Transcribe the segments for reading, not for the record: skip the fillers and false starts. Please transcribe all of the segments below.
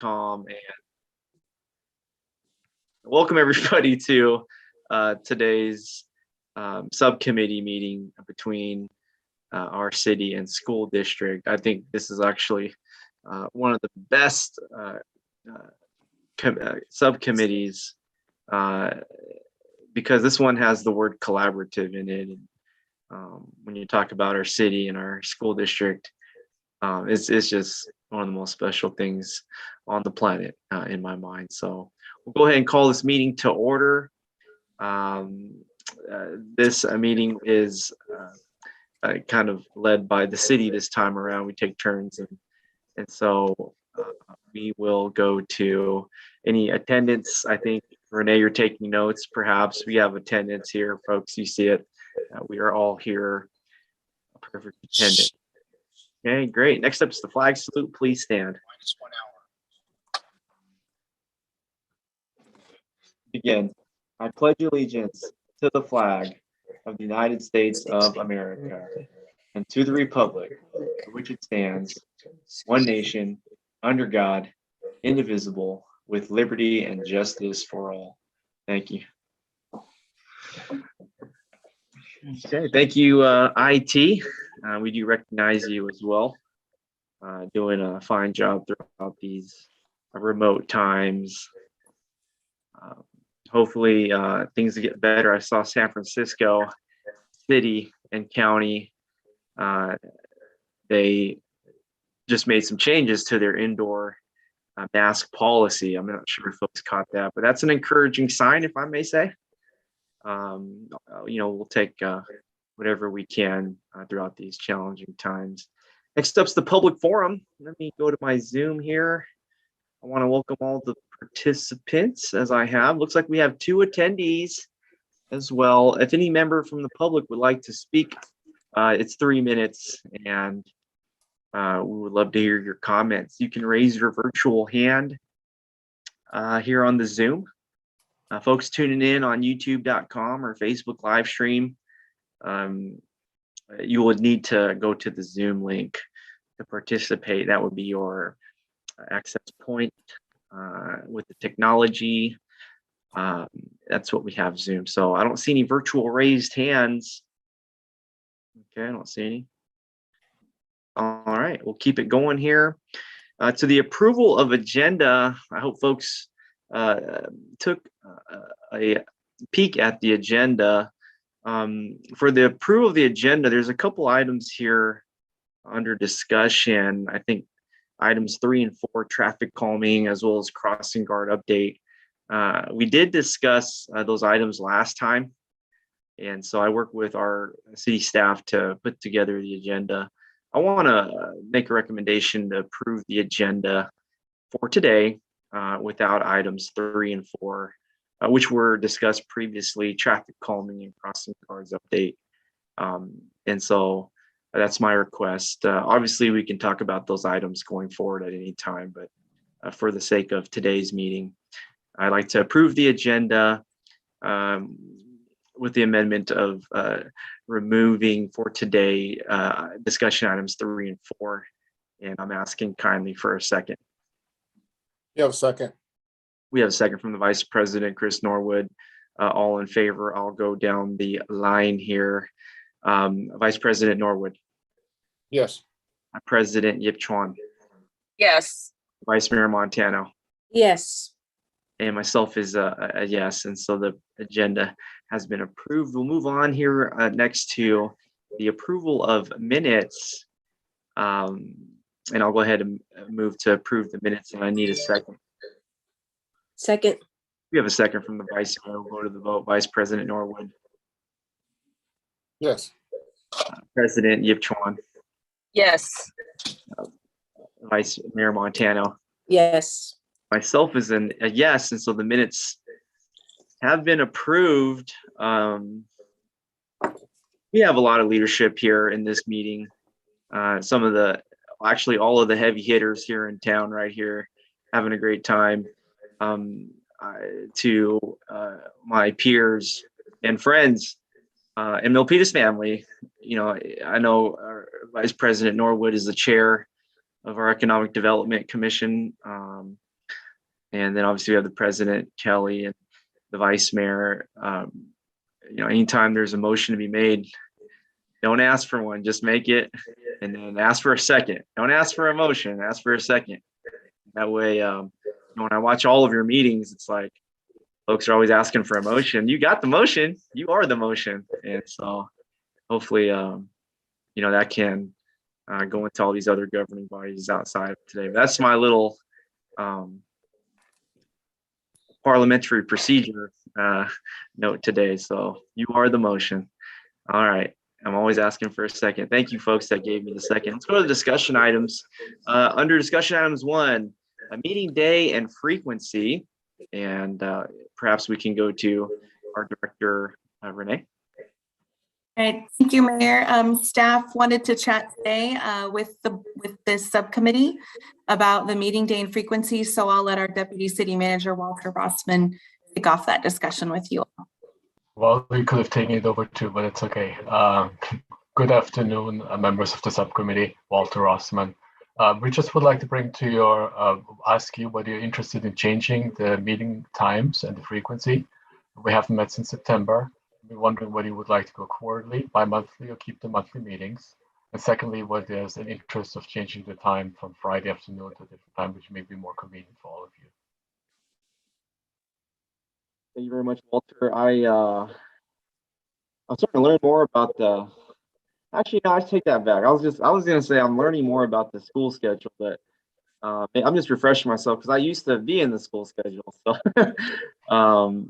Tom, and welcome everybody to today's subcommittee meeting between our city and school district. I think this is actually one of the best subcommittees because this one has the word collaborative in it. And when you talk about our city and our school district, it's just one of the most special things on the planet in my mind. So we'll go ahead and call this meeting to order. This meeting is kind of led by the city this time around. We take turns, and so we will go to any attendance. I think, Renee, you're taking notes. Perhaps we have attendance here, folks. You see it. We are all here. Perfect attendance. Okay, great. Next up is the flag salute. Please stand. Begin. I pledge allegiance to the flag of the United States of America and to the republic for which it stands, one nation, under God, indivisible, with liberty and justice for all. Thank you. Okay, thank you, IT. We do recognize you as well, doing a fine job throughout these remote times. Hopefully things get better. I saw San Francisco city and county, they just made some changes to their indoor mask policy. I'm not sure if folks caught that, but that's an encouraging sign, if I may say. We'll take whatever we can throughout these challenging times. Next up's the public forum. Let me go to my Zoom here. I want to welcome all the participants as I have. Looks like we have 2 attendees as well. If any member from the public would like to speak, it's 3 minutes, and we would love to hear your comments. You can raise your virtual hand here on the Zoom. Folks tuning in on youtube.com or Facebook live stream, you would need to go to the Zoom link to participate. That would be your access point with the technology. That's what we have Zoom. So I don't see any virtual raised hands. Okay, I don't see any. All right, we'll keep it going here. To the approval of agenda, I hope folks took a peek at the agenda. For the approval of the agenda, there's a couple items here under discussion. I think items 3 and 4, traffic calming, as well as crossing guard update. We did discuss those items last time, and so I worked with our city staff to put together the agenda. I want to make a recommendation to approve the agenda for today without items 3 and 4, which were discussed previously, traffic calming and crossing guards update. And so that's my request. Obviously, we can talk about those items going forward at any time, but for the sake of today's meeting, I'd like to approve the agenda with the amendment of removing for today discussion items 3 and 4. And I'm asking kindly for a second. You have a second. We have a second from the Vice President, Chris Norwood. All in favor. I'll go down the line here. Vice President Norwood. Yes. President Yip Chuan. Yes. Vice Mayor Montano. Yes. And myself is a yes. And so the agenda has been approved. We'll move on here next to the approval of minutes. And I'll go ahead and move to approve the minutes, and I need a second. Second. We have a second from the Vice Mayor. We'll go to the vote. Vice President Norwood. Yes. President Yip Chuan. Yes. Vice Mayor Montano. Yes. Myself is a yes, and so the minutes have been approved. We have a lot of leadership here in this meeting. Some of the, actually all of the heavy hitters here in town right here, having a great time. To my peers and friends and Milpitas family, I know our Vice President Norwood is the chair of our Economic Development Commission. And then obviously we have the president, Kelly, and the vice mayor. Anytime there's a motion to be made, don't ask for one, just make it, and then ask for a second. Don't ask for a motion, ask for a second. That way, when I watch all of your meetings, it's like folks are always asking for a motion. You got the motion, you are the motion. And so hopefully, that can go into all these other governing bodies outside of today. But that's my little parliamentary procedure note today. So you are the motion. All right. I'm always asking for a second. Thank you, folks, that gave me the second. Let's go to the discussion items. Under discussion items 1, a meeting day and frequency. And perhaps we can go to our director, Renee. All right, thank you, Mayor. Staff wanted to chat today with this subcommittee about the meeting day and frequency. So I'll let our Deputy City Manager, Walter Rossman, kick off that discussion with you. Well, we could have taken it over too, but it's okay. Good afternoon, members of the subcommittee, Walter Rossman. We just would like to bring to your, ask you whether you're interested in changing the meeting times and the frequency. We haven't met since September. We're wondering whether you would like to go quarterly, bi-monthly, or keep the monthly meetings. And secondly, whether there's an interest of changing the time from Friday afternoon to a different time, which may be more convenient for all of you. Thank you very much, Walter. I'm starting to learn more about the. Actually, no, I take that back. I was going to say I'm learning more about the school schedule, but I'm just refreshing myself because I used to be in the school schedule. So,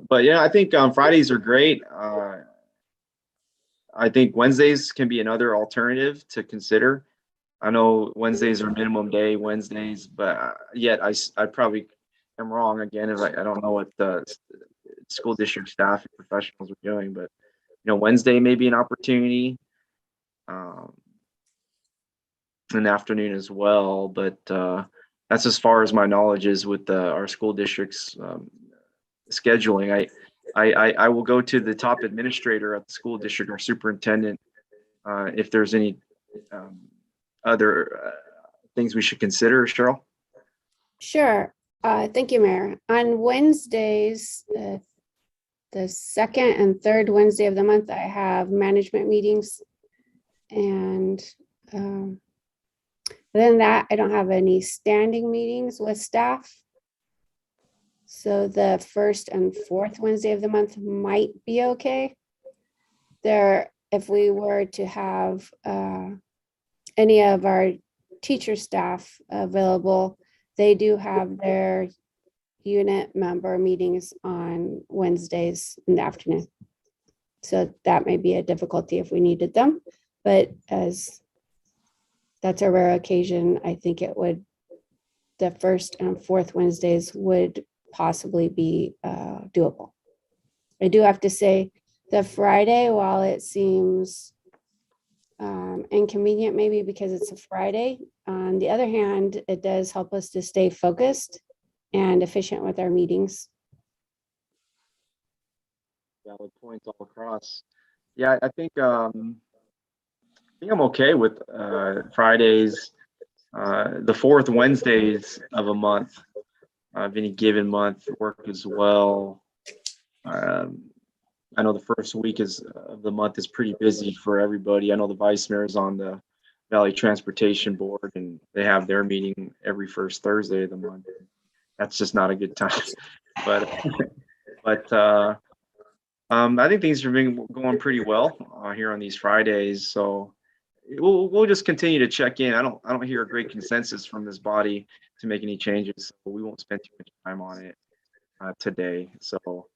but yeah, I think Fridays are great. I think Wednesdays can be another alternative to consider. I know Wednesdays are minimum day Wednesdays, but yet I probably am wrong again. If I don't know what the school district staff and professionals are doing, but Wednesday may be an opportunity. In the afternoon as well, but that's as far as my knowledge is with our school district's scheduling. I will go to the top administrator at the school district, our superintendent, if there's any other things we should consider. Cheryl? Sure. Thank you, Mayor. On Wednesdays, the second and third Wednesday of the month, I have management meetings, and other than that, I don't have any standing meetings with staff. So the first and fourth Wednesday of the month might be okay. If we were to have any of our teacher staff available, they do have their unit member meetings on Wednesdays in the afternoon. So that may be a difficulty if we needed them, but as that's a rare occasion, I think the first and fourth Wednesdays would possibly be doable. I do have to say the Friday, while it seems inconvenient maybe because it's a Friday, on the other hand, it does help us to stay focused and efficient with our meetings. Valid points all across. Yeah, I think I'm okay with Fridays, the fourth Wednesdays of a month, of any given month work as well. I know the first week of the month is pretty busy for everybody. I know the vice mayor is on the Valley Transportation Board, and they have their meeting every first Thursday of the month. That's just not a good time. But I think things are going pretty well here on these Fridays. So we'll just continue to check in. I don't hear a great consensus from this body to make any changes. So we won't spend too much time on it today. So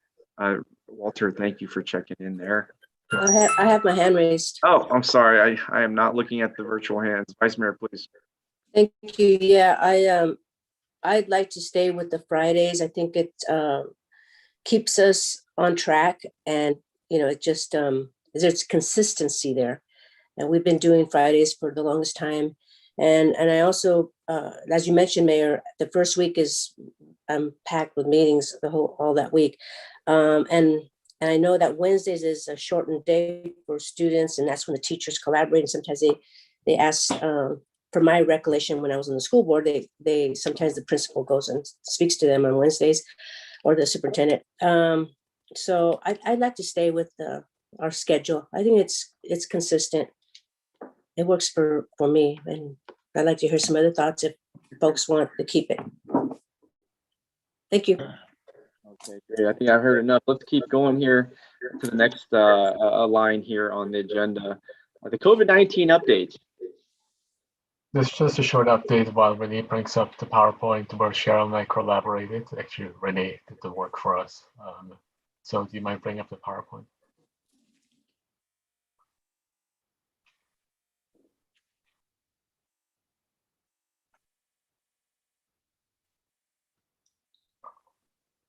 Walter, thank you for checking in there. I have my hand raised. Oh, I'm sorry. I am not looking at the virtual hands. Vice Mayor, please. Thank you. Yeah, I'd like to stay with the Fridays. I think it keeps us on track, and it just there's consistency there. And we've been doing Fridays for the longest time. And I also, as you mentioned, Mayor, the first week I'm packed with meetings all that week. And I know that Wednesdays is a shortened day for students, and that's when the teachers collaborate. And sometimes they ask from my recollection, when I was on the school board, they sometimes the principal goes and speaks to them on Wednesdays, or the superintendent. So I'd like to stay with our schedule. I think it's consistent. It works for me, and I'd like to hear some other thoughts if folks want to keep it. Thank you. Okay, great. I think I've heard enough. Let's keep going here to the next line here on the agenda. The COVID-19 update. This is just a short update while Renee brings up the PowerPoint where Cheryl and I collaborated. Actually, Renee did the work for us. So do you mind bringing up the PowerPoint?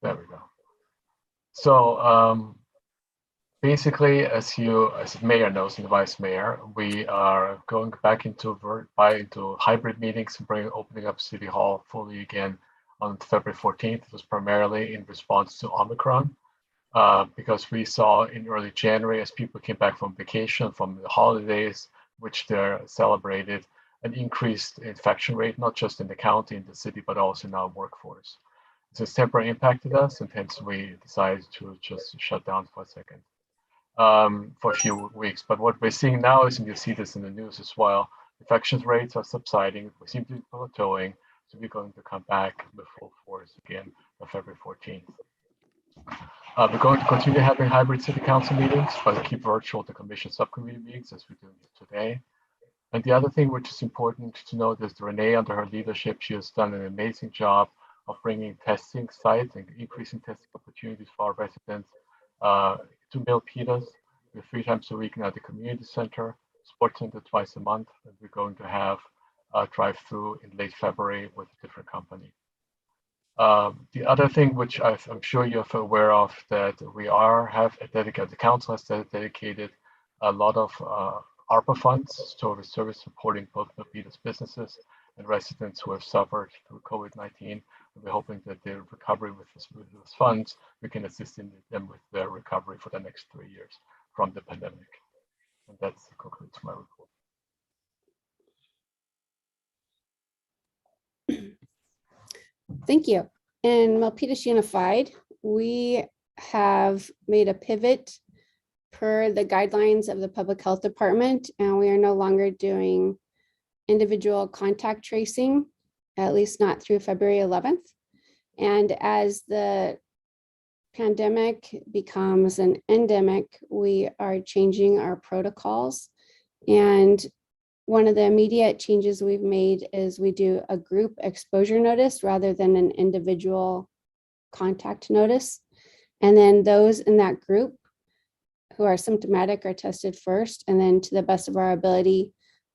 There we go. So basically, as the mayor knows and the vice mayor, we are going back into hybrid meetings and opening up City Hall fully again on February 14th. It was primarily in response to Omicron, because we saw in early January, as people came back from vacation, from the holidays, which they're celebrated, an increased infection rate, not just in the county, in the city, but also in our workforce. So it's temporarily impacted us, and hence we decided to just shut down for a second. For a few weeks. But what we're seeing now is, and you see this in the news as well, infection rates are subsiding. We seem to be plateauing. So we're going to come back with full force again on February 14th. We're going to continue having hybrid city council meetings, but keep virtual the commission subcommittee meetings as we do today. And the other thing which is important to note is Renee, under her leadership, she has done an amazing job of bringing testing sites and increasing testing opportunities for our residents to Milpitas. We're 3 times a week now at the community center, sports center twice a month, and we're going to have a drive-through in late February with a different company. The other thing which I'm sure you're aware of, that we have a dedicated, the council has dedicated a lot of ARPA funds towards service supporting both Milpitas businesses and residents who have suffered through COVID-19. We're hoping that their recovery with those funds, we can assist them with their recovery for the next 3 years from the pandemic. And that concludes my report. Thank you. In Milpitas Unified, we have made a pivot per the guidelines of the Public Health Department, and we are no longer doing individual contact tracing, at least not through February 11th. And as the pandemic becomes an endemic, we are changing our protocols. And one of the immediate changes we've made is we do a group exposure notice rather than an individual contact notice. And then those in that group who are symptomatic are tested first, and then to the best of our ability,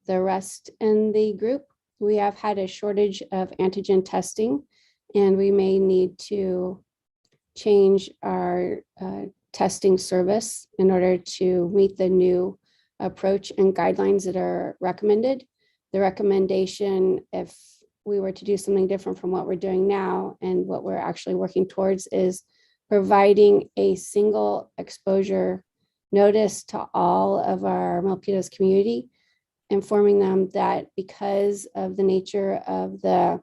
the rest in the group. We have had a shortage of antigen testing, and we may need to change our testing service in order to meet the new approach and guidelines that are recommended. The recommendation, if we were to do something different from what we're doing now and what we're actually working towards, is providing a single exposure notice to all of our Milpitas community, informing them that because of the nature of the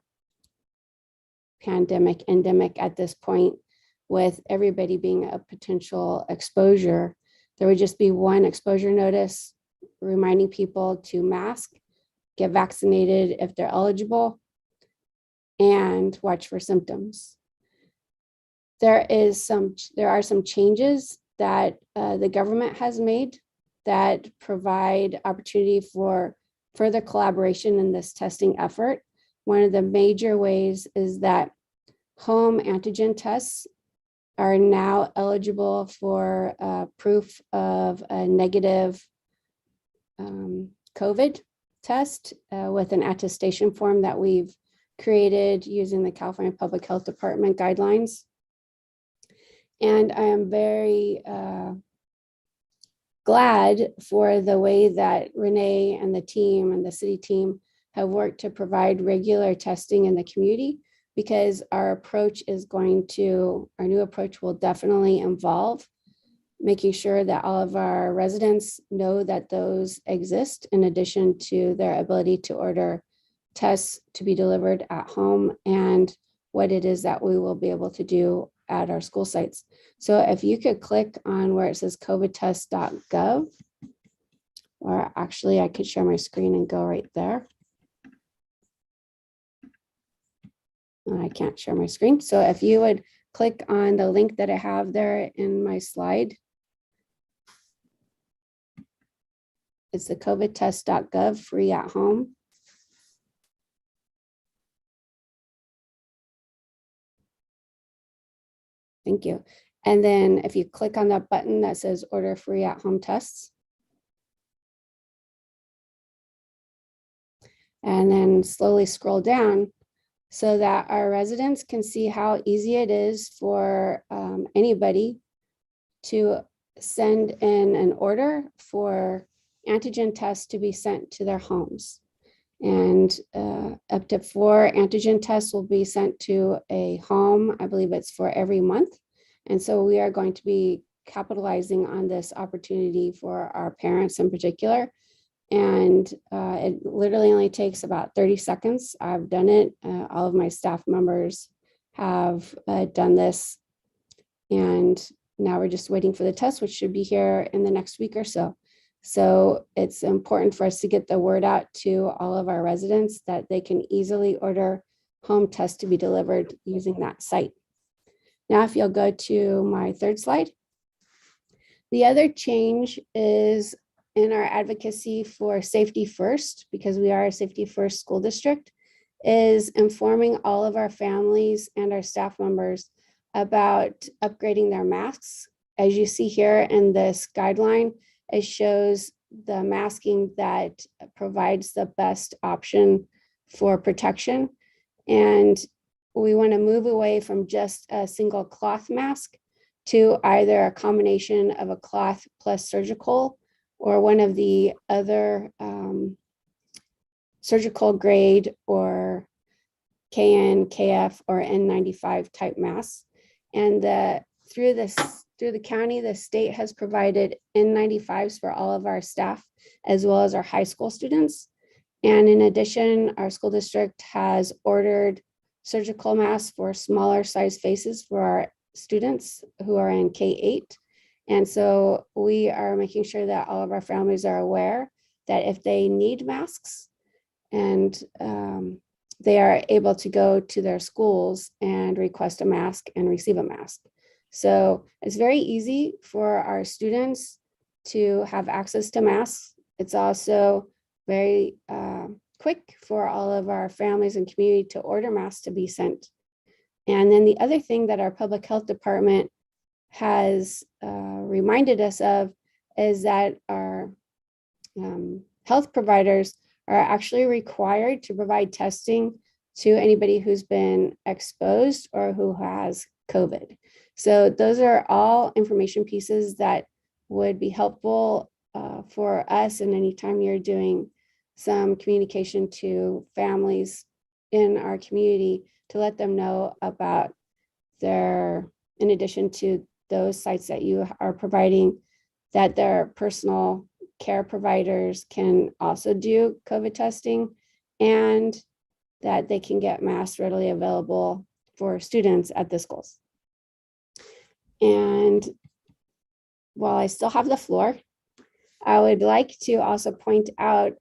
pandemic, endemic at this point, with everybody being a potential exposure, there would just be one exposure notice reminding people to mask, get vaccinated if they're eligible, and watch for symptoms. There are some changes that the government has made that provide opportunity for further collaboration in this testing effort. One of the major ways is that home antigen tests are now eligible for proof of a negative COVID test with an attestation form that we've created using the California Public Health Department guidelines. And I am very glad for the way that Renee and the team and the city team have worked to provide regular testing in the community, because our new approach will definitely involve making sure that all of our residents know that those exist, in addition to their ability to order tests to be delivered at home and what it is that we will be able to do at our school sites. So if you could click on where it says covidtest.gov, or actually I could share my screen and go right there. I can't share my screen. So if you would click on the link that I have there in my slide, it's the covidtest.gov free at home. Thank you. And then if you click on that button that says order free at home tests, and then slowly scroll down so that our residents can see how easy it is for anybody to send in an order for antigen tests to be sent to their homes. And up to 4 antigen tests will be sent to a home. I believe it's for every month. And so we are going to be capitalizing on this opportunity for our parents in particular. And it literally only takes about 30 seconds. I've done it. All of my staff members have done this. And now we're just waiting for the test, which should be here in the next week or so. So it's important for us to get the word out to all of our residents that they can easily order home tests to be delivered using that site. Now, if you'll go to my third slide. The other change is in our advocacy for safety first, because we are a safety first school district, is informing all of our families and our staff members about upgrading their masks. As you see here in this guideline, it shows the masking that provides the best option for protection. And we want to move away from just a single cloth mask to either a combination of a cloth plus surgical or one of the other surgical grade or KN, KF, or N95 type masks. And through the county, the state has provided N95s for all of our staff, as well as our high school students. And in addition, our school district has ordered surgical masks for smaller size faces for our students who are in K-8. And so we are making sure that all of our families are aware that if they need masks, and they are able to go to their schools and request a mask and receive a mask. So it's very easy for our students to have access to masks. It's also very quick for all of our families and community to order masks to be sent. And then the other thing that our public health department has reminded us of is that our health providers are actually required to provide testing to anybody who's been exposed or who has COVID. So those are all information pieces that would be helpful for us. And anytime you're doing some communication to families in our community, to let them know about their, in addition to those sites that you are providing, that their personal care providers can also do COVID testing, and that they can get masks readily available for students at the schools. And while I still have the floor, I would like to also point out,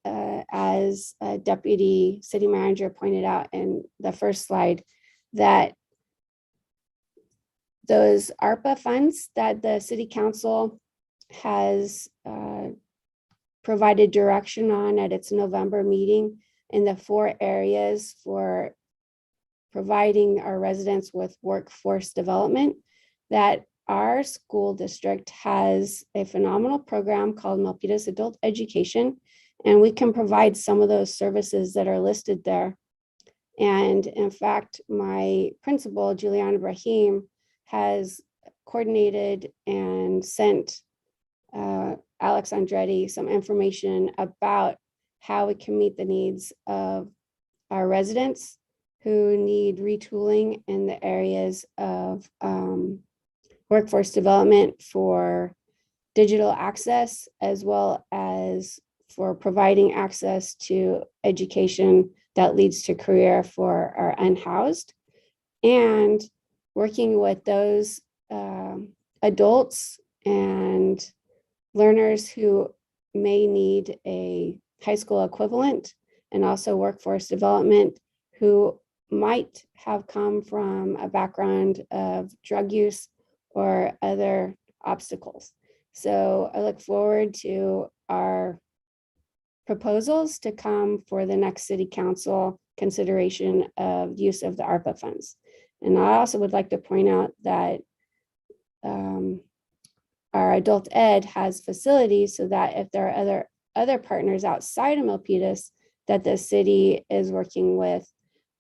as a deputy city manager pointed out in the first slide, that those ARPA funds that the city council has provided direction on at its November meeting in the 4 areas for providing our residents with workforce development, that our school district has a phenomenal program called Milpitas Adult Education, and we can provide some of those services that are listed there. And in fact, my principal, Juliana Brahim, has coordinated and sent Alex Andretti some information about how we can meet the needs of our residents who need retooling in the areas of workforce development for digital access, as well as for providing access to education that leads to career for our unhoused, and working with those adults and learners who may need a high school equivalent, and also workforce development who might have come from a background of drug use or other obstacles. So I look forward to our proposals to come for the next city council consideration of use of the ARPA funds. And I also would like to point out that our adult ed has facilities so that if there are other partners outside of Milpitas that the city is working with,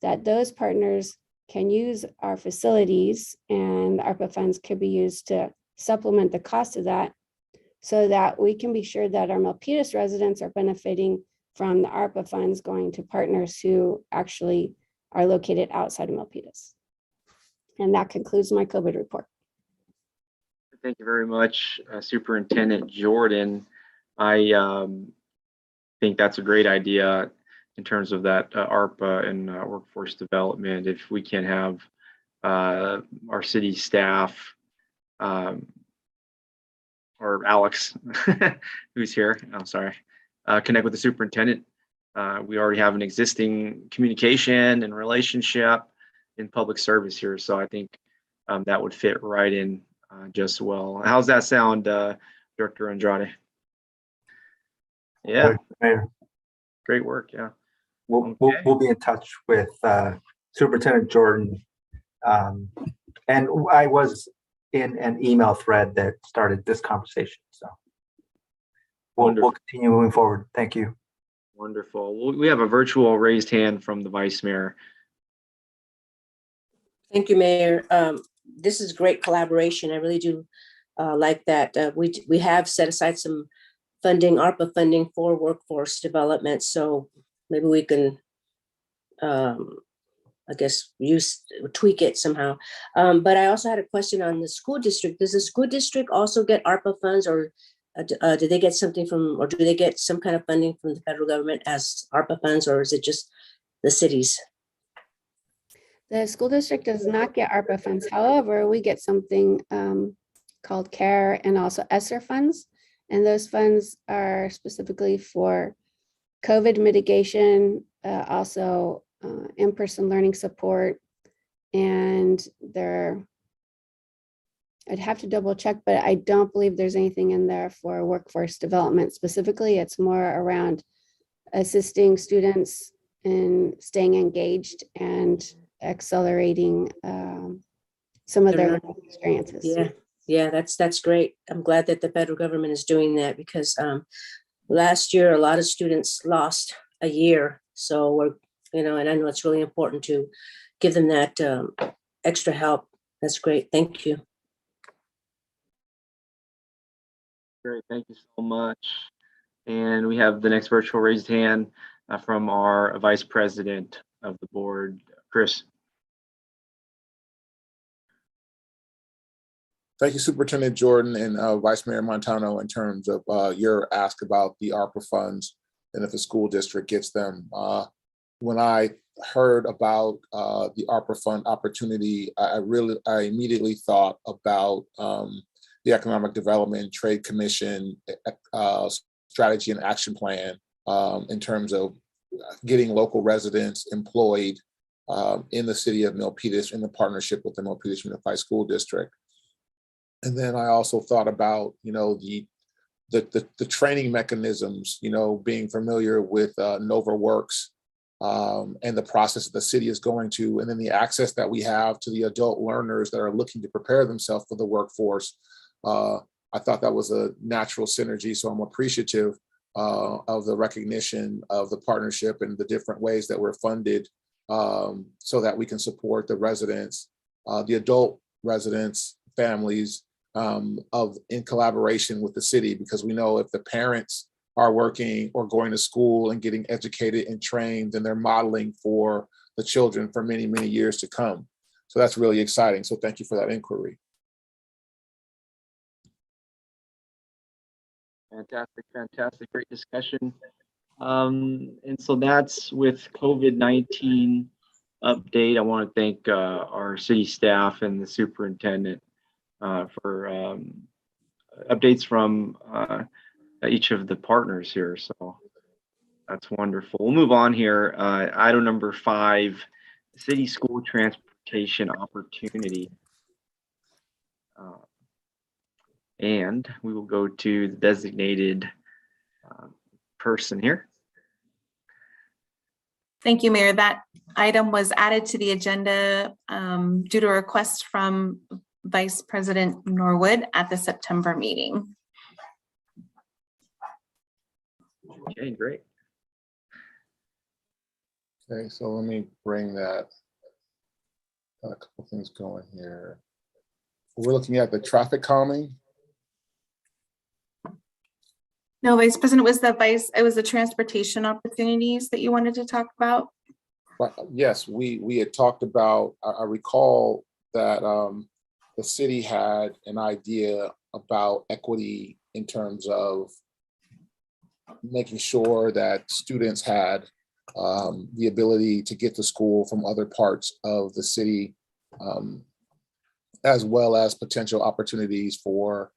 that those partners can use our facilities, and ARPA funds could be used to supplement the cost of that, so that we can be sure that our Milpitas residents are benefiting from the ARPA funds going to partners who actually are located outside of Milpitas. And that concludes my COVID report. Thank you very much, Superintendent Jordan. I think that's a great idea in terms of that ARPA and workforce development. If we can have our city staff, or Alex, who's here, I'm sorry, connect with the superintendent. We already have an existing communication and relationship in public service here, so I think that would fit right in just well. How's that sound, Director Andrade? Yeah, Good, Mayor. great work. Yeah, We'll be in touch with Superintendent Jordan. And I was in an email thread that started this conversation. So we'll continue moving forward. Thank you. wonderful. We have a virtual raised hand from the Vice Mayor. Thank you, Mayor. This is great collaboration. I really do like that. We have set aside some funding, ARPA funding for workforce development. So maybe we can, I guess, tweak it somehow. But I also had a question on the school district. Does the school district also get ARPA funds, or do they get something from, or do they get some kind of funding from the federal government as ARPA funds, or is it just the cities? The school district does not get ARPA funds. However, we get something called CARE and also ESSER funds. And those funds are specifically for COVID mitigation, also in-person learning support. And I'd have to double check, but I don't believe there's anything in there for workforce development specifically. It's more around assisting students in staying engaged and accelerating some of their learning experiences. Yeah, that's great. I'm glad that the federal government is doing that, because last year a lot of students lost a year. So we're, and I know it's really important to give them that extra help. That's great. Thank you. Great, thank you so much. And we have the next virtual raised hand from our Vice President of the board, Chris. Thank you, Superintendent Jordan and Vice Mayor Montano, in terms of your ask about the ARPA funds and if the school district gets them. When I heard about the ARPA fund opportunity, I immediately thought about the Economic Development Trade Commission strategy and action plan in terms of getting local residents employed in the city of Milpitas in the partnership with the Milpitas Unified School District. And then I also thought about, the training mechanisms, being familiar with NovaWorks and the process that the city is going to, and then the access that we have to the adult learners that are looking to prepare themselves for the workforce. I thought that was a natural synergy. So I'm appreciative of the recognition of the partnership and the different ways that we're funded so that we can support the residents, the adult residents, families, in collaboration with the city, because we know if the parents are working or going to school and getting educated and trained, then they're modeling for the children for many, many years to come. So that's really exciting. So thank you for that inquiry. Fantastic, great discussion. And so that's with COVID-19 update. I want to thank our city staff and the superintendent for updates from each of the partners here. So that's wonderful. We'll move on here. Item number 5, city school transportation opportunity. And we will go to the designated person here. Thank you, Mayor. That item was added to the agenda due to a request from Vice President Norwood at the September meeting. Okay, great. Okay, so let me bring that. Got a couple things going here. We're looking at the traffic calming. No, Vice President, it was the transportation opportunities that you wanted to talk about. Yes, we had talked about, I recall that the city had an idea about equity in terms of making sure that students had the ability to get to school from other parts of the city, as well as potential opportunities for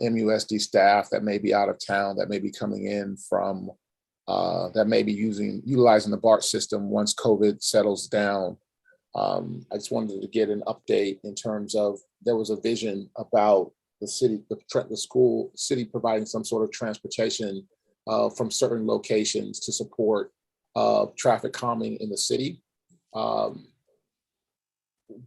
MUSD staff that may be out of town, that may be coming in from, that may be utilizing the BART system once COVID settles down. I just wanted to get an update in terms of, there was a vision about the city, the city providing some sort of transportation from certain locations to support traffic calming in the city.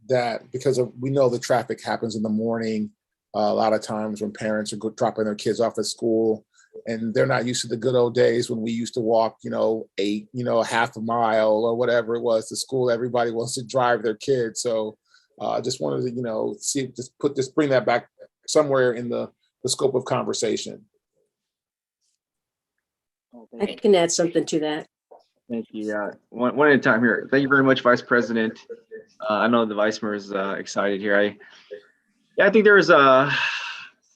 That because we know the traffic happens in the morning, a lot of times when parents are dropping their kids off at school, and they're not used to the good old days when we used to walk, half a mile or whatever it was to school. Everybody wants to drive their kids. So I just wanted to, bring that back somewhere in the scope of conversation. I can add something to that. Thank you. One at a time here. Thank you very much, Vice President. I know the Vice Mayor is excited here. I think there was a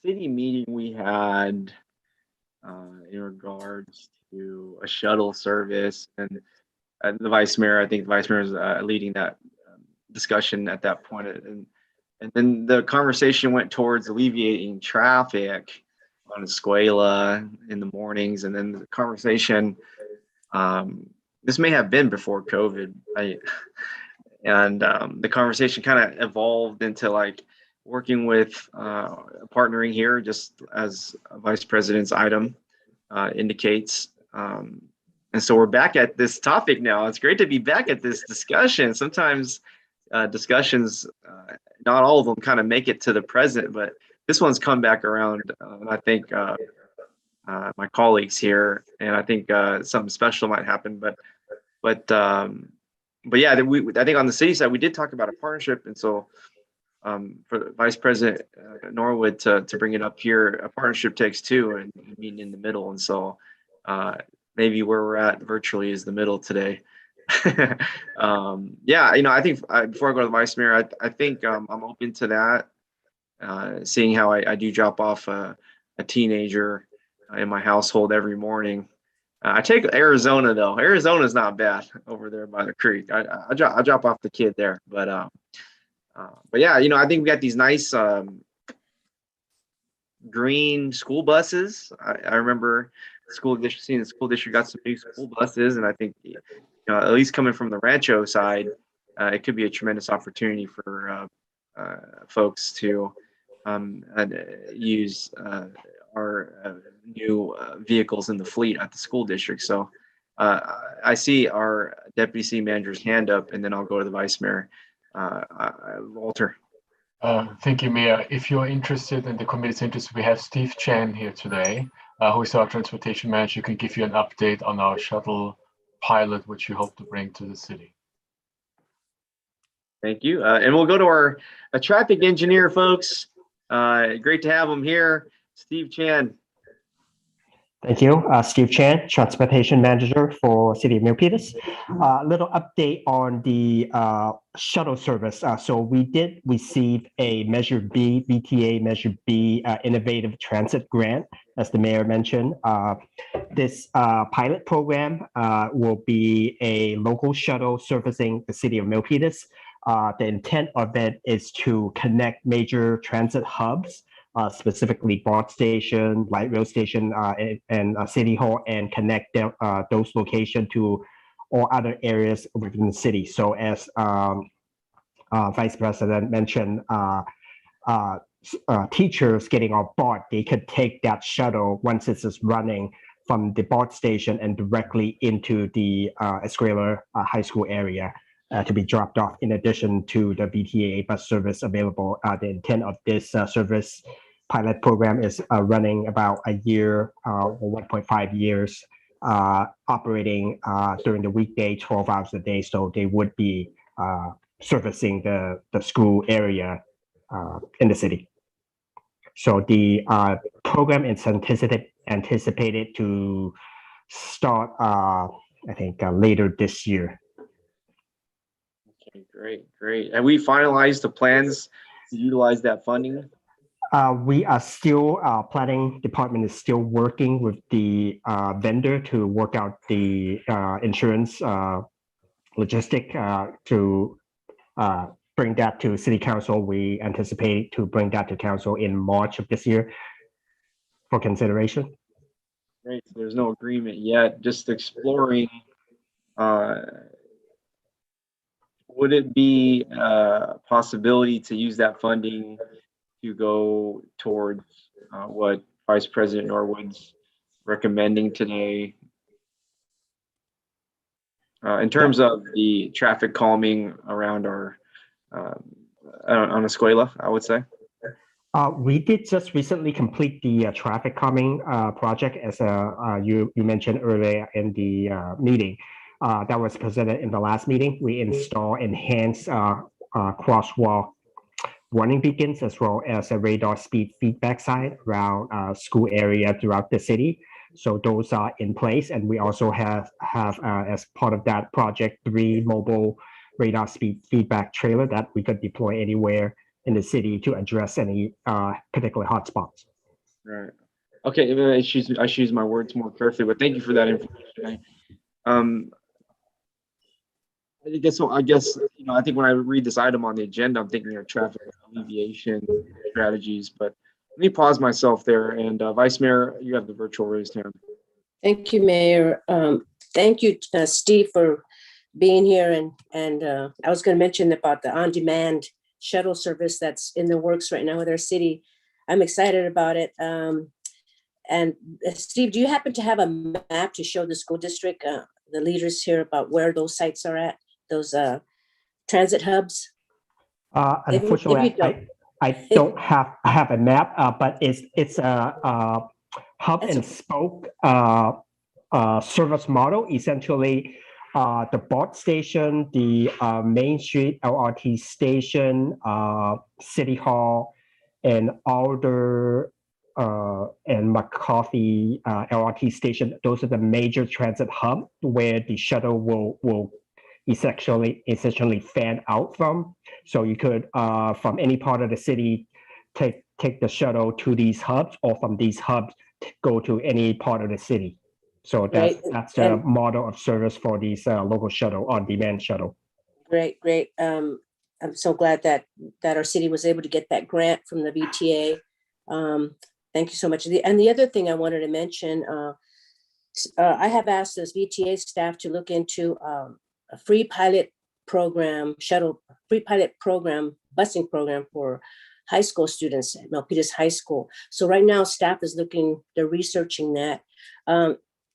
city meeting we had in regards to a shuttle service, and the Vice Mayor, I think the Vice Mayor is leading that discussion at that point. And then the conversation went towards alleviating traffic on Escuela in the mornings. And then the conversation, this may have been before COVID, the conversation kind of evolved into like working with partnering here, just as Vice President's item indicates. And so we're back at this topic now. It's great to be back at this discussion. Sometimes discussions, not all of them kind of make it to the present, but this one's come back around. And I think my colleagues here, and I think something special might happen. But yeah, I think on the city side, we did talk about a partnership. And so for the Vice President Norwood to bring it up here, a partnership takes two, and meeting in the middle. And so maybe where we're at virtually is the middle today. Yeah, I think before I go to the Vice Mayor, I think I'm open to that, seeing how I do drop off a teenager in my household every morning. I take Arizona though. Arizona's not bad over there by the creek. I drop off the kid there, but yeah, I think we got these nice green school buses. I remember seeing the school district got some new school buses, and I think at least coming from the Rancho side, it could be a tremendous opportunity for folks to use our new vehicles in the fleet at the school district. So I see our deputy city manager's hand up, and then I'll go to the Vice Mayor. Walter. Thank you, Mayor. If you're interested and the committee's interested, we have Steve Chan here today, who is our transportation manager, who can give you an update on our shuttle pilot, which we hope to bring to the city. Thank you. And we'll go to our traffic engineer, folks. Great to have him here. Steve Chan. Thank you. Steve Chan, Transportation Manager for City of Milpitas. A little update on the shuttle service. So we did receive a Measure B, VTA Measure B Innovative Transit Grant, as the Mayor mentioned. this pilot program will be a local shuttle servicing the city of Milpitas. The intent of it is to connect major transit hubs, specifically BART station, light rail station, and City Hall, and connect them, those locations to all other areas within the city. So as Vice President mentioned, teachers getting on BART, they could take that shuttle once it is running from the BART station and directly into the Escuela High School area to be dropped off, in addition to the VTA bus service available. The intent of this service pilot program is running about a year or 1.5 years, operating during the weekday, 12 hours a day. So they would be servicing the school area in the city. So the program is anticipated to start, I think, later this year. Okay, great. Have we finalized the plans to utilize that funding? We are still, planning department is still working with the vendor to work out the insurance logistic to bring that to City Council. We anticipate to bring that to Council in March of this year for consideration. Great, so there's no agreement yet, just exploring. Would it be a possibility to use that funding to go towards what Vice President Norwood's recommending today in terms of the traffic calming around our on Escuela, I would say? We did just recently complete the traffic calming project, as you mentioned earlier in the meeting. That was presented in the last meeting. We install enhanced crosswalk warning beacons, as well as a radar speed feedback sign around school area throughout the city. So those are in place, and we also have as part of that project 3 mobile radar speed feedback trailer that we could deploy anywhere in the city to address any particular hotspots. Right. Okay, I should use my words more carefully, but thank you for that information. I guess I think when I read this item on the agenda, I'm thinking of traffic alleviation strategies. But let me pause myself there. And Vice Mayor, you have the virtual raised hand. Thank you, Mayor. Thank you, Steve, for being here. And I was going to mention about the on-demand shuttle service that's in the works right now with our city. I'm excited about it. And Steve, do you happen to have a map to show the school district, the leaders here, about where those sites are at, those transit hubs? Unfortunately, I don't have a map, but it's a hub and spoke service model. Essentially, the BART station, the Main Street LRT station, City Hall, and Alder and McCarthy LRT station. Those are the major transit hub where the shuttle will essentially fan out from. So you could, from any part of the city, take the shuttle to these hubs, or from these hubs go to any part of the city. So that's the model of service for these local shuttle, on-demand shuttle. Great. I'm so glad that our city was able to get that grant from the VTA. Thank you so much. And the other thing I wanted to mention, I have asked this VTA staff to look into a free pilot program, free pilot program, busing program for high school students at Milpitas High School. So right now, staff is they're researching that.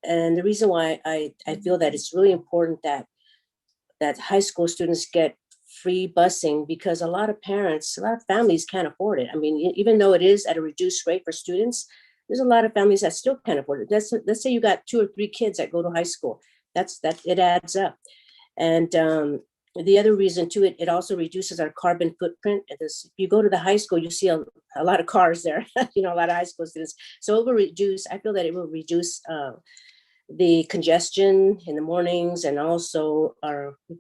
And the reason why I feel that it's really important that high school students get free busing, because a lot of families can't afford it. I mean, even though it is at a reduced rate for students, there's a lot of families that still can't afford it. Let's say you got 2 or 3 kids that go to high school. That it adds up. And the other reason too, it also reduces our carbon footprint. If you go to the high school, you see a lot of cars there, a lot of high school students. So it will reduce, I feel that it will reduce the congestion in the mornings, and also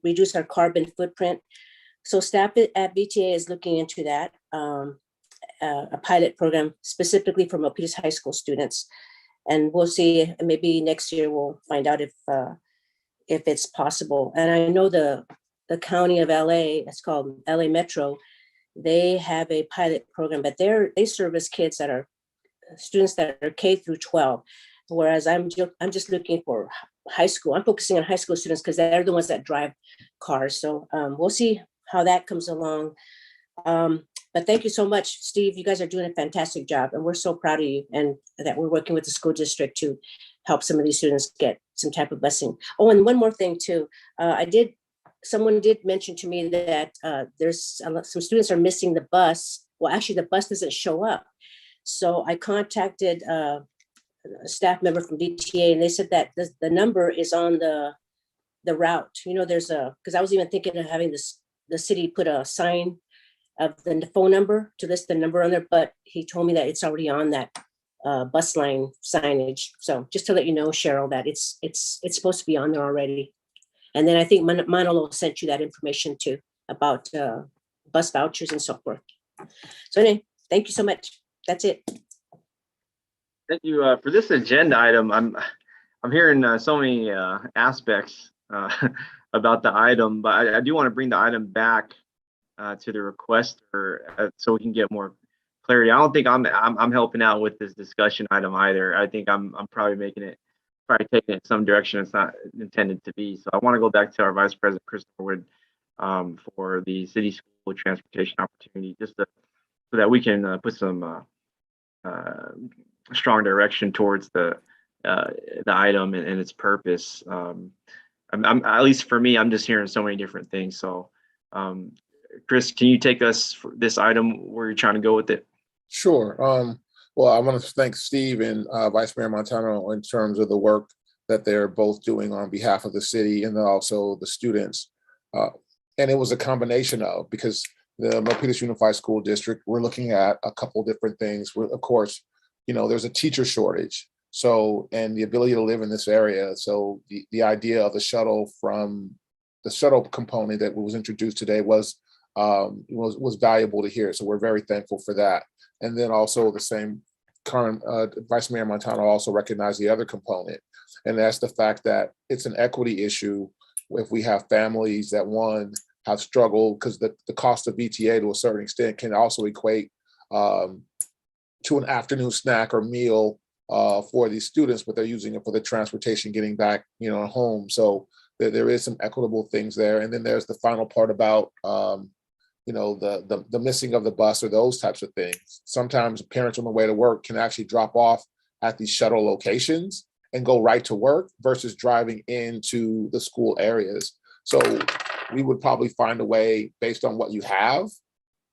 reduce our carbon footprint. So staff at VTA is looking into that, a pilot program specifically for Milpitas High School students. and we'll see. Maybe next year we'll find out if it's possible. And I know the county of LA, it's called LA Metro, they have a pilot program, but they service kids that are students that are K through 12. Whereas I'm just looking for high school. I'm focusing on high school students because they're the ones that drive cars. So we'll see how that comes along. But thank you so much, Steve. You guys are doing a fantastic job, and we're so proud of you, and that we're working with the school district to help some of these students get some type of busing. Oh, and one more thing too. Someone did mention to me that there's some students are missing the bus. Well, actually, the bus doesn't show up. So I contacted a staff member from DTA, and they said that the number is on the route. You know, there's because I was even thinking of having the city put a sign of the phone number to list the number on there, but he told me that it's already on that bus line signage. So just to let you know, Cheryl, that it's supposed to be on there already. And then I think Manolo sent you that information too about bus vouchers and so forth. So anyway, thank you so much. That's it. Thank you for this agenda item. I'm hearing so many aspects about the item, but I do want to bring the item back to the requester so we can get more clarity. I don't think I'm helping out with this discussion item either. I think I'm probably taking it some direction it's not intended to be. So I want to go back to our Vice President Christopher Wood for the city school transportation opportunity, just so that we can put some strong direction towards the item and its purpose. I'm at least for me, I'm just hearing so many different things. So Chris, can you take us for this item where you're trying to go with it? Sure. Well, I want to thank Steve and Vice Mayor Montano in terms of the work that they're both doing on behalf of the city and then also the students. And it was a combination of, because the Milpitas Unified School District, we're looking at a couple different things. Of course, you know, there's a teacher shortage. So, and the ability to live in this area. So the idea of the shuttle component that was introduced today was valuable to hear. So we're very thankful for that. And then also the same current Vice Mayor Montano also recognized the other component. And that's the fact that it's an equity issue if we have families that have struggled, because the cost of VTA to a certain extent can also equate to an afternoon snack or meal for these students, but they're using it for the transportation getting back, home. So there is some equitable things there. And then there's the final part about, the missing of the bus or those types of things. Sometimes parents on the way to work can actually drop off at these shuttle locations and go right to work versus driving into the school areas. So we would probably find a way based on what you have,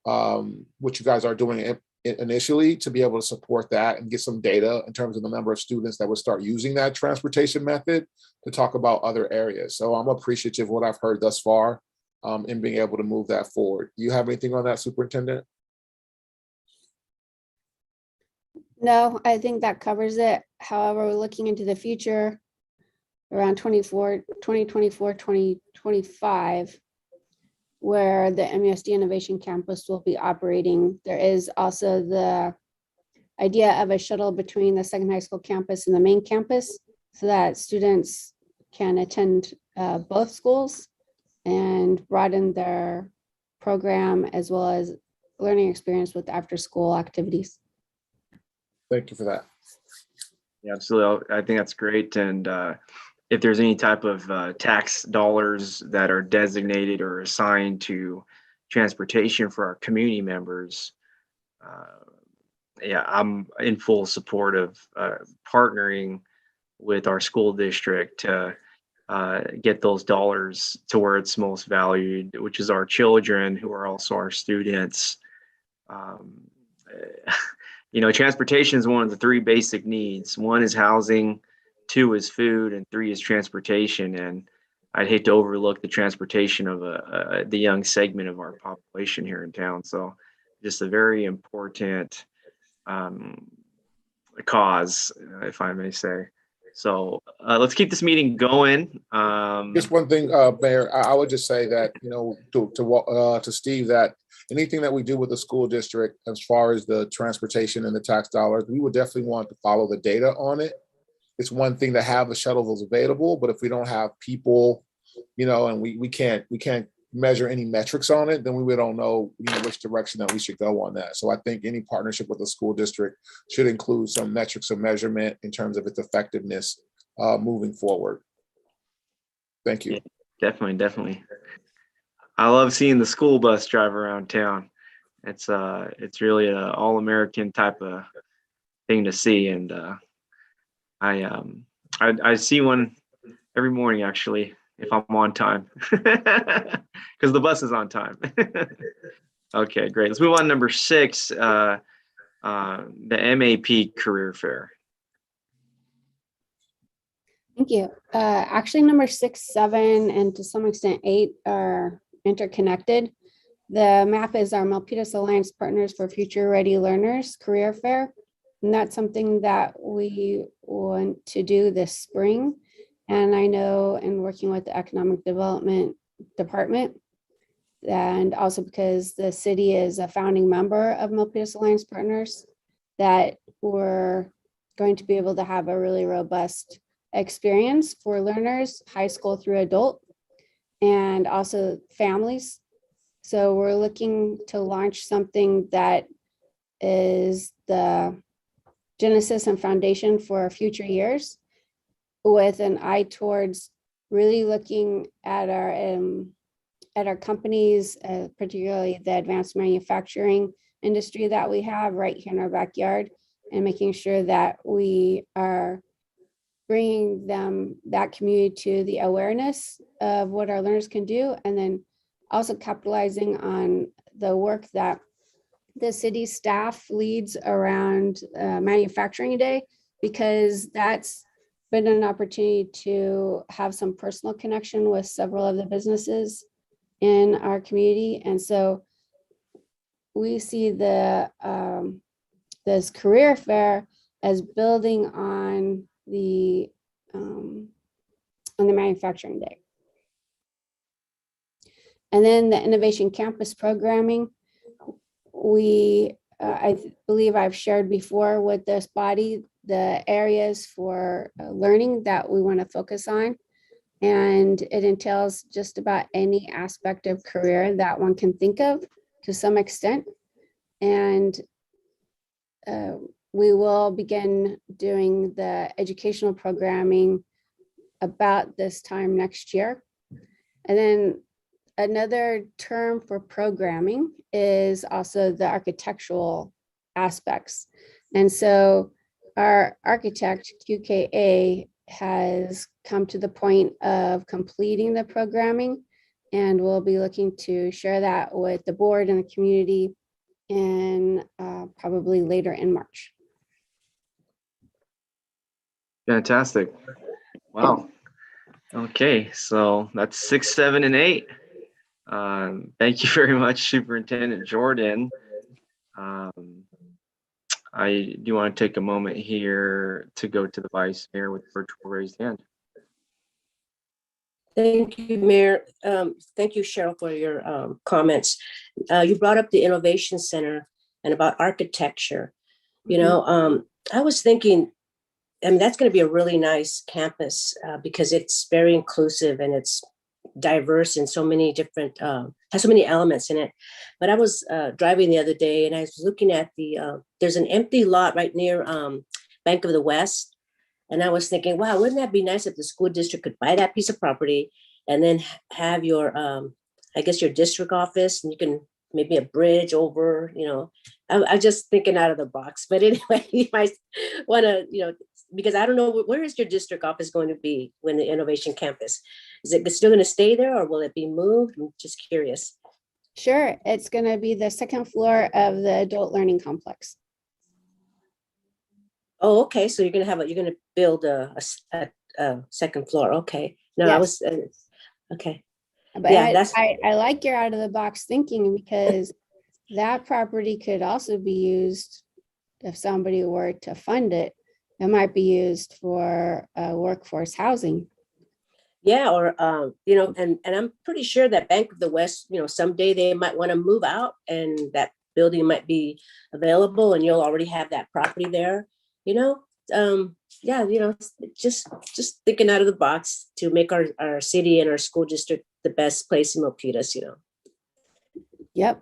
what you guys are doing initially, to be able to support that and get some data in terms of the number of students that would start using that transportation method to talk about other areas. So I'm appreciative of what I've heard thus far in being able to move that forward. Do you have anything on that, Superintendent? No, I think that covers it. However, we're looking into the future around 2024, 2025, where the MUSD Innovation Campus will be operating. There is also the idea of a shuttle between the second high school campus and the main campus so that students can attend both schools and broaden their program as well as learning experience with after school activities. Thank you for that. Yeah, absolutely. I think that's great. And if there's any type of tax dollars that are designated or assigned to transportation for our community members, I'm in full support of partnering with our school district to get those dollars to where it's most valued, which is our children who are also our students. Transportation is one of the three basic needs. One is housing, two is food, and three is transportation. And I'd hate to overlook the transportation of the young segment of our population here in town. So just a very important cause, if I may say. So let's keep this meeting going. Just one thing, Mayor, I would just say that, to Steve, that anything that we do with the school district, as far as the transportation and the tax dollars, we would definitely want to follow the data on it it's one thing to have the shuttles available, but if we don't have people, and we can't measure any metrics on it, then we don't know, which direction that we should go on that. So I think any partnership with the school district should include some metrics of measurement in terms of its effectiveness moving forward. Thank you. Yeah, definitely. I love seeing the school bus drive around town. It's really a all-American type of thing to see, and I see one every morning actually if I'm on time because the bus is on time. Okay, great. Let's move on to number 6, the MAP career fair. Thank you. Actually, number 6, 7, and to some extent 8 are interconnected. The MAP is our Milpitas Alliance Partners for Future Ready Learners career fair. And that's something that we want to do this spring. And I know in working with the Economic Development Department, and also because the city is a founding member of Milpitas Alliance Partners, that we're going to be able to have a really robust experience for learners, high school through adult, and also families. So we're looking to launch something that is the genesis and foundation for future years, with an eye towards really looking at our companies, particularly the advanced manufacturing industry that we have right here in our backyard, and making sure that we are bringing that community to the awareness of what our learners can do, and then also capitalizing on the work that the city staff leads around Manufacturing Day, because that's been an opportunity to have some personal connection with several of the businesses in our community. And so we see this career fair as building on the Manufacturing Day. And then the Innovation Campus programming, I believe I've shared before with this body the areas for learning that we want to focus on. And it entails just about any aspect of career that one can think of to some extent. And we will begin doing the educational programming about this time next year. And then another term for programming is also the architectural aspects. And so our architect, QKA, has come to the point of completing the programming, and we'll be looking to share that with the board and the community in probably later in March. Fantastic. Wow. Okay, so that's 6, 7, and 8. Thank you very much, Superintendent Jordan. I do want to take a moment here to go to the Vice Mayor with virtual raised hand. Thank you, Mayor. Thank you, Cheryl, for your comments. You brought up the Innovation Center and about architecture. I was thinking, that's going to be a really nice campus because it's very inclusive and it's diverse in so many different, has so many elements in it. But I was driving the other day and I was looking at there's an empty lot right near Bank of the West. And I was thinking, wow, wouldn't that be nice if the school district could buy that piece of property and then have your, I guess your district office, and you can maybe a bridge over, I'm just thinking out of the box. But anyway, you might want to, because I don't know, where is your district office going to be when the Innovation Campus? Is it still going to stay there or will it be moved? I'm just curious. Sure, it's going to be the second floor of the Adult Learning Complex. Oh, okay. So you're going to build a second floor. Okay. No, Yes. I was, okay. But Yeah, I like your out of the box thinking, because that property could also be used, if somebody were to fund it, it might be used for workforce housing. Yeah, or and I'm pretty sure that Bank of the West, someday they might want to move out and that building might be available and you'll already have that property there, yeah, just thinking out of the box to make our city and our school district the best place in Milpitas, Yep.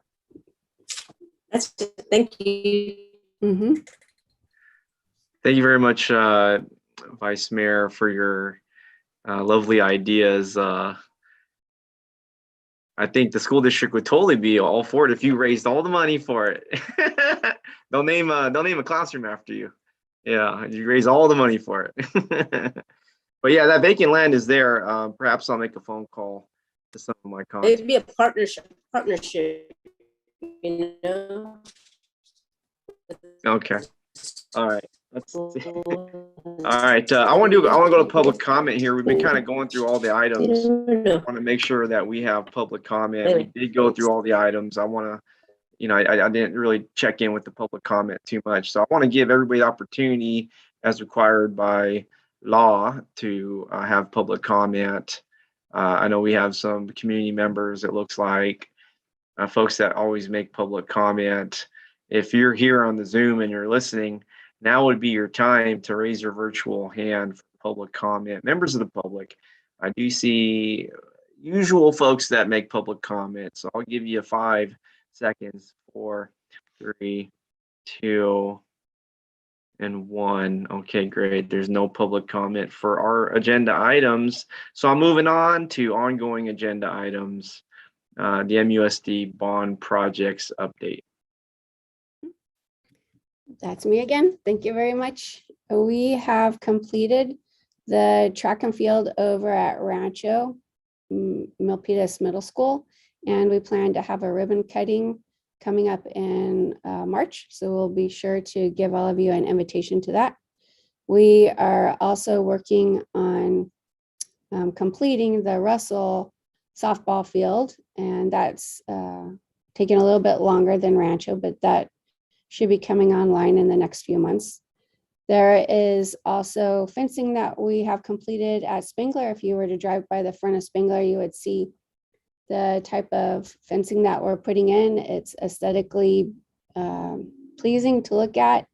That's it. Thank you. Mm-hmm. Thank you very much, Vice Mayor, for your lovely ideas. I think the school district would totally be all for it if you raised all the money for it. They'll name a classroom after you. Yeah, you raise all the money for it. But yeah, that vacant land is there. Perhaps I'll make a phone call to some of my contacts. It'd be a partnership, you know. Okay. All right. Let's see. All right. I want to go to public comment here. We've been kind of going through all the items. I want to make sure that we have public comment. We did go through all the items. I want to, I didn't really check in with the public comment too much. So I want to give everybody the opportunity as required by law to have public comment. I know we have some community members, it looks like, folks that always make public comment. If you're here on the Zoom and you're listening, now would be your time to raise your virtual hand for public comment. Members of the public, I do see usual folks that make public comments. So I'll give you 5 seconds. 4, 3, 2, and 1. Okay, great. There's no public comment for our agenda items. So I'm moving on to ongoing agenda items. The MUSD bond projects update. That's me again. Thank you very much. We have completed the track and field over at Rancho Milpitas Middle School, and we plan to have a ribbon cutting coming up in March. So we'll be sure to give all of you an invitation to that. We are also working on completing the Russell softball field, and that's taking a little bit longer than Rancho, but that should be coming online in the next few months. There is also fencing that we have completed at Spengler. If you were to drive by the front of Spengler, you would see the type of fencing that we're putting in. It's aesthetically pleasing to look at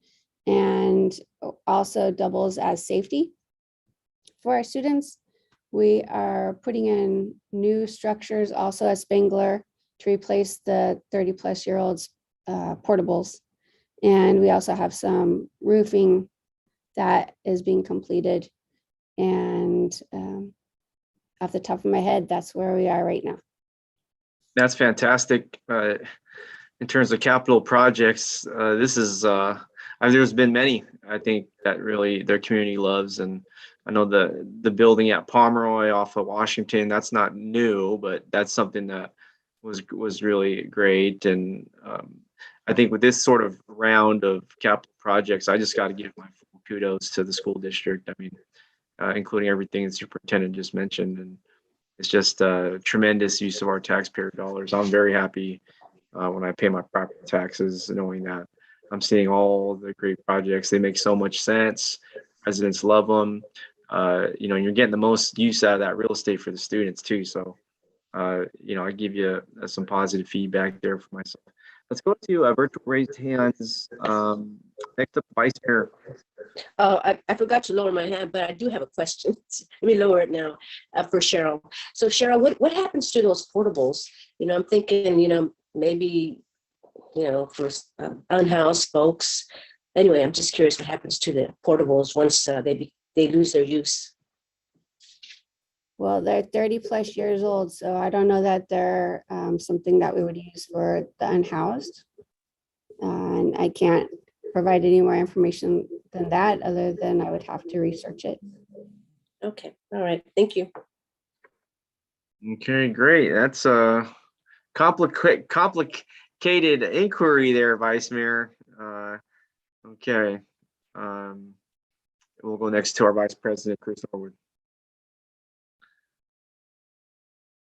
and also doubles as safety for our students. We are putting in new structures also at Spengler to replace the 30-plus-year-olds portables. And we also have some roofing that is being completed. And off the top of my head, that's where we are right now. That's fantastic. In terms of capital projects, this is, there's been many, I think, that really their community loves. And I know the building at Pomeroy off of Washington, that's not new, but that's something that was really great. And I think with this sort of round of capital projects, I just got to give my full kudos to the school district. I mean, including everything the superintendent just mentioned. And it's just a tremendous use of our taxpayer dollars. I'm very happy when I pay my property taxes, knowing that I'm seeing all the great projects. They make so much sense. Residents love them. You're getting the most use out of that real estate for the students too. So, I give you some positive feedback there for myself. Let's go to virtual raised hands. Next up, Vice Mayor. Oh, I forgot to lower my hand, but I do have a question. Let me lower it now for Cheryl. So Cheryl, what happens to those portables? I'm thinking, maybe, for unhoused folks. Anyway, I'm just curious what happens to the portables once they lose their use. Well, they're 30+ years old, so I don't know that they're something that we would use for the unhoused. And I can't provide any more information than that, other than I would have to research it. Okay, all right, thank you. Okay, great. That's a complicated inquiry there, Vice Mayor. Okay. We'll go next to our Vice President, Chris Norwood.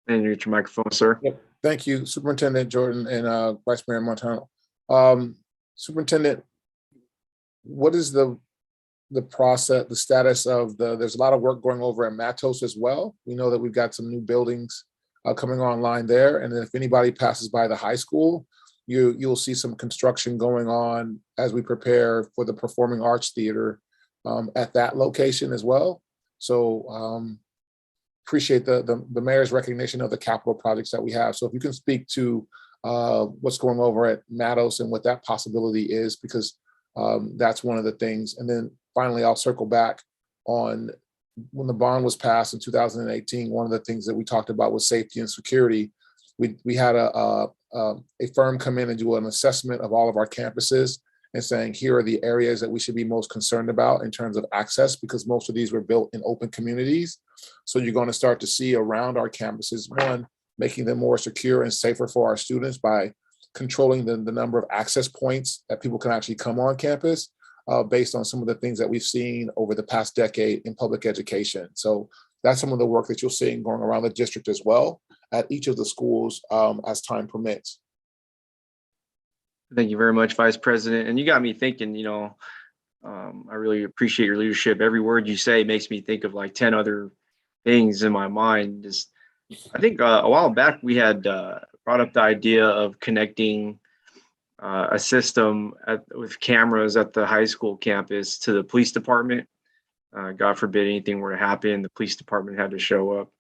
And you get your microphone, sir. Thank you, Superintendent Jordan and Vice Mayor Montano. Superintendent, what is the process, the status of there's a lot of work going over at Matos as well. We know that we've got some new buildings coming online there. And then if anybody passes by the high school, you'll see some construction going on as we prepare for the Performing Arts Theater at that location as well. So appreciate the mayor's recognition of the capital projects that we have. So if you can speak to what's going over at Matos and what that possibility is, because that's one of the things. And then finally, I'll circle back on when the bond was passed in 2018. One of the things that we talked about was safety and security. We had a firm come in and do an assessment of all of our campuses and saying, here are the areas that we should be most concerned about in terms of access, because most of these were built in open communities. So you're going to start to see around our campuses, one, making them more secure and safer for our students by controlling the number of access points that people can actually come on campus based on some of the things that we've seen over the past decade in public education. So that's some of the work that you'll see going around the district as well at each of the schools as time permits. Thank you very much, Vice President. And you got me thinking, I really appreciate your leadership. Every word you say makes me think of like 10 other things in my mind. I think a while back we had brought up the idea of connecting a system with cameras at the high school campus to the police department. God forbid anything were to happen, the police department had to show up.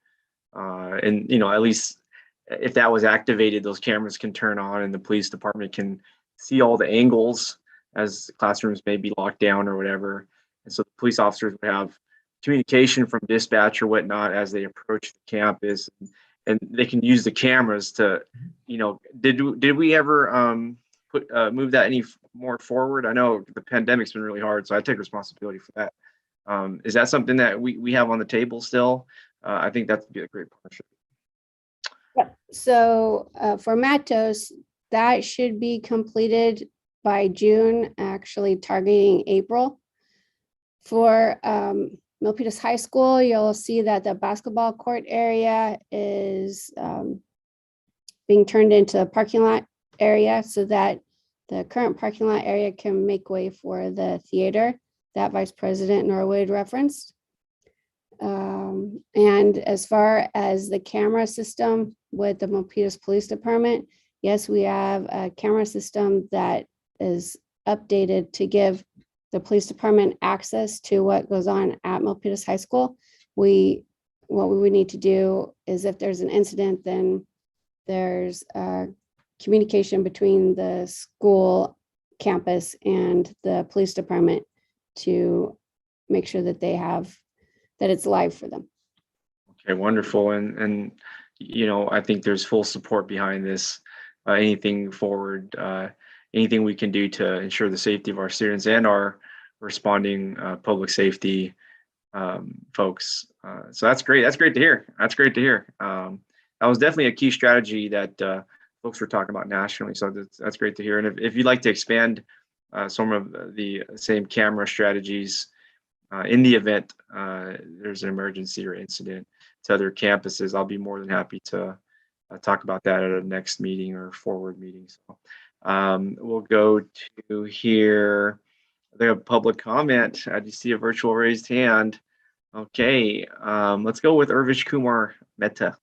And at least if that was activated, those cameras can turn on and the police department can see all the angles as classrooms may be locked down or whatever. And so the police officers would have communication from dispatch or whatnot as they approach the campus, and they can use the cameras to, did we ever move that any more forward? I know the pandemic's been really hard, so I take responsibility for that. Is that something that we have on the table still? I think that would be a great partnership. So for Matos, that should be completed by June, actually targeting April. For Milpitas High School, you'll see that the basketball court area is being turned into a parking lot area so that the current parking lot area can make way for the theater that Vice President Norwood referenced. And as far as the camera system with the Milpitas Police Department, yes, we have a camera system that is updated to give the police department access to what goes on at Milpitas High School. What we would need to do is if there's an incident, then there's communication between the school campus and the police department to make sure that that it's live for them. Okay, wonderful. And I think there's full support behind this. Anything forward, anything we can do to ensure the safety of our students and our responding public safety folks. So that's great. That's great to hear. That was definitely a key strategy that folks were talking about nationally. So that's great to hear. And if you'd like to expand some of the same camera strategies in the event there's an emergency or incident to other campuses, I'll be more than happy to talk about that at a next meeting or forward meeting. So we'll go to here. They have public comment. I do see a virtual raised hand. Okay, let's go with Urvish Kumar Mehta.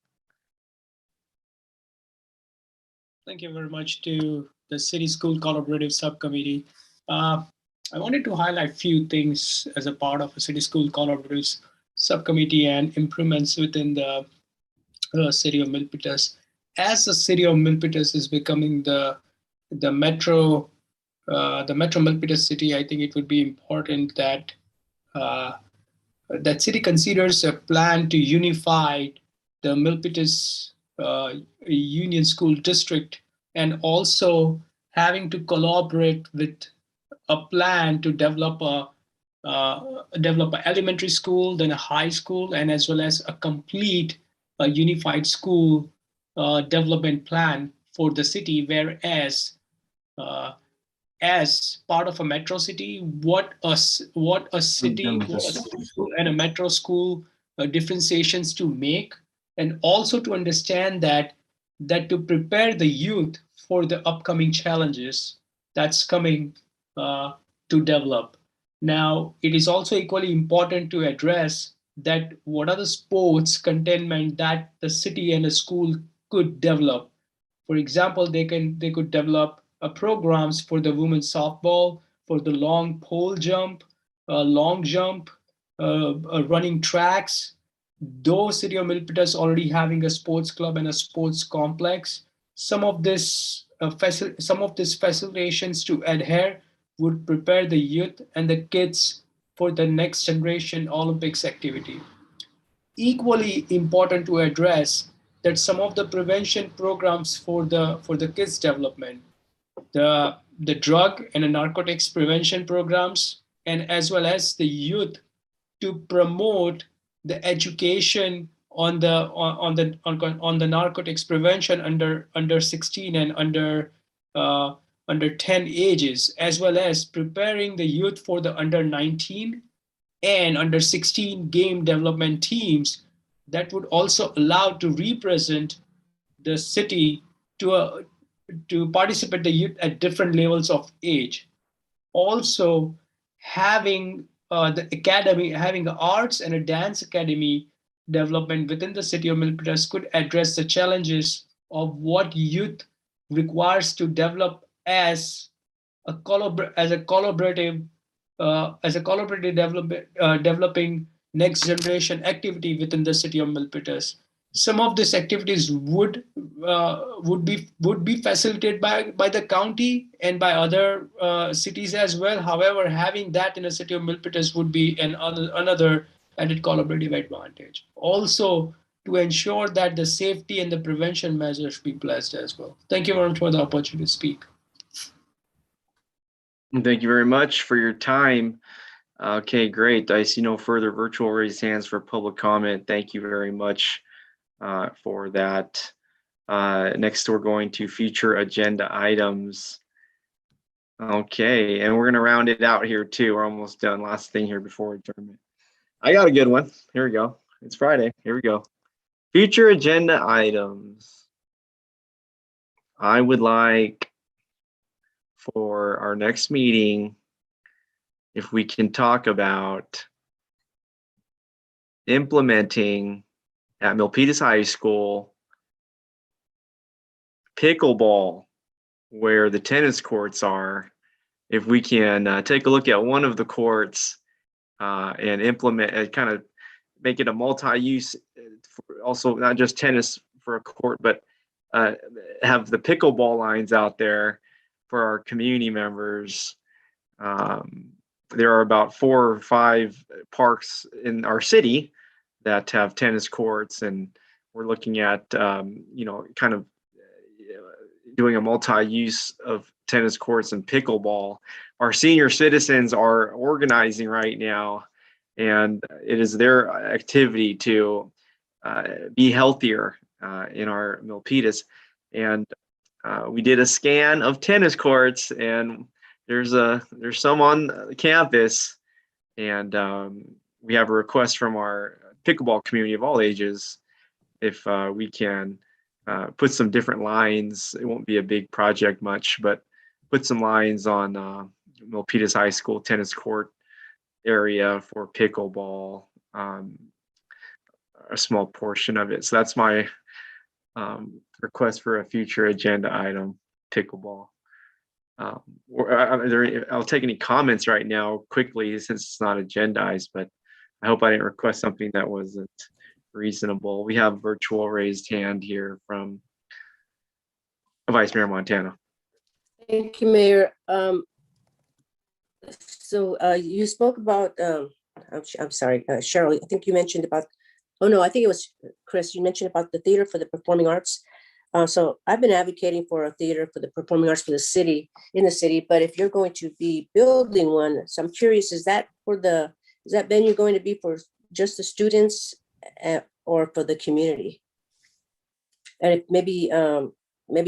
Thank you very much to the City School Collaborative Subcommittee. I wanted to highlight a few things as a part of a City School Collaborative Subcommittee and improvements within the City of Milpitas. As the City of Milpitas is becoming the metro Milpitas city, I think it would be important that that city considers a plan to unify the Milpitas Union School District, and also having to collaborate with a plan to develop an elementary school, then a high school, and as well as a complete unified school development plan for the city. Whereas as part of a metro city, what a city and a metro school differentiations to make, and also to understand that to prepare the youth for the upcoming challenges that's coming to develop. Now, it is also equally important to address that what are the sports containment that the city and the school could develop. For example, they could develop programs for the women's softball, for the long pole jump, long jump, running tracks. Though City of Milpitas already having a sports club and a sports complex, some of this facilitations to adhere would prepare the youth and the kids for the next generation Olympics activity. Equally important to address that some of the prevention programs for the kids development, the drug and the narcotics prevention programs, and as well as the youth to promote the education on the narcotics prevention under 16 and under 10 ages, as well as preparing the youth for the under 19 and under 16 game development teams that would also allow to represent the city to participate the youth at different levels of age. Also, having the academy, having an arts and a dance academy development within the City of Milpitas could address the challenges of what youth requires to develop as a collaborative developing next generation activity within the City of Milpitas. Some of these activities would be facilitated by the county and by other cities as well. However, having that in the City of Milpitas would be another added collaborative advantage. Also, to ensure that the safety and the prevention measures be blessed as well. Thank you very much for the opportunity to speak. Thank you very much for your time. Okay, great. I see no further virtual raised hands for public comment. Thank you very much for that. Next, we're going to future agenda items. Okay, and we're going to round it out here too. We're almost done. Last thing here before adjournment. I got a good one. Here we go. It's Friday. Here we go. Future agenda items. I would like for our next meeting, if we can talk about implementing at Milpitas High School pickleball where the tennis courts are. If we can take a look at one of the courts and implement and kind of make it a multi-use, also not just tennis for a court, but have the pickleball lines out there for our community members. There are about 4 or 5 parks in our city that have tennis courts, and we're looking at kind of doing a multi-use of tennis courts and pickleball. Our senior citizens are organizing right now, and it is their activity to be healthier in our Milpitas. And we did a scan of tennis courts, and there's some on campus, and we have a request from our pickleball community of all ages if we can put some different lines. It won't be a big project much, but put some lines on Milpitas High School tennis court area for pickleball, a small portion of it. So that's my request for a future agenda item, pickleball. I'll take any comments right now quickly since it's not agendized, but I hope I didn't request something that wasn't reasonable. We have virtual raised hand here from Vice Mayor Montana. Thank you, Mayor. So you spoke about, I'm sorry, Cheryl, I think you mentioned about, oh no, I think it was Chris, you mentioned about the theater for the performing arts. So I've been advocating for a theater for the performing arts for the city, in the city, but if you're going to be building one, so I'm curious, is that venue going to be for just the students or for the community? And if maybe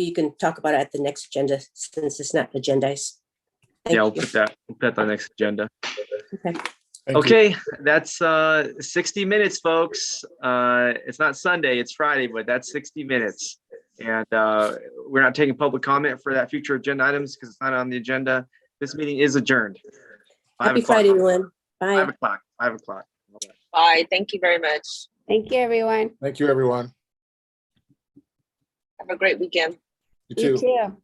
you can talk about it at the next agenda since it's not agendized. Yeah, we'll put that on the next agenda. Okay. Okay, that's 60 minutes, folks. It's not Sunday, it's Friday, but that's 60 minutes. And we're not taking public comment for that future agenda items because it's not on the agenda. This meeting is adjourned. Happy Friday, everyone. Bye. 5 o'clock. 5 o'clock. Bye. Thank you very much. Thank you, everyone. Thank you, everyone. Have a great weekend. You too. You too.